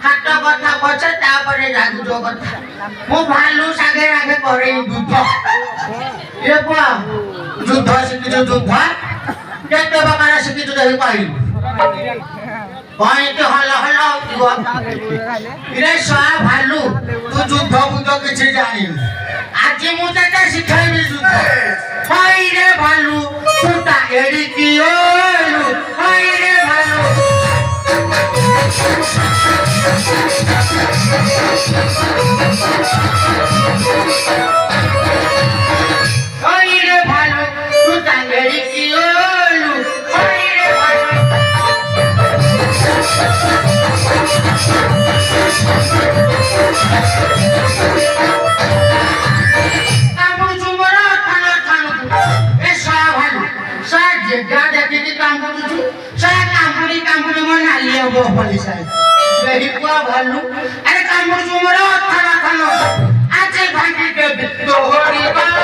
ହାତ କଥା ପଛେ ତାପରେ ଯାଗୁଛ କଥା ମୁଁ ଭାଲୁ ସାଙ୍ଗେ ଆଗେ କରେଇ ଯୁଦ୍ଧ ଏ ପୁଅ ଯୁଦ୍ଧ ଶିଖିଛୁ ଯୁଦ୍ଧ କେତେ ପ୍ରକାର ଶିଖିଛୁ ଦେଖି କହିଲୁ କଇଁକି ହଲ ହଲ ହଉଥିବ ଇରେ ଶଳା ଭାଲୁ ତୁ ଯୁଦ୍ଧ ବୁଦ୍ଧ କିଛି ଜାଣିନୁ ଆଜି ମୁଁ ତତେ ଶିଖେଇବି ଯୁଦ୍ଧ ହଇରେ ଭାଲୁ ତୁ ତା ଏଡ଼ିକି ଓଲୁ ହଇରେ ଭାଲୁ ହଇରେ ଭାଲୁ ତୁ ତା ଏଡ଼ିକି ଓଲୁ ହଇରେ ଭାଲୁ କାମୁଡୁଛୁ ମୋର ଥାନ ଥାନକୁ ଏ ଶଳା ଭାଲୁ ଶଳା ଜେଗା ଦେଖିକି କାମୁଡୁଛୁ ଶଳା କାମୁଡି କାମୁଡି ମୋ ନାଲି ହବ ପଲିସାଇ ଏହି ପୁଅ ଭାଲୁ ଆରେ କାମୁଡୁଛୁ ମୋର ଥାନ ଥାନ ଆଜି ଭାଙ୍ଗି ଦେବି ତୋହରି ବାଲ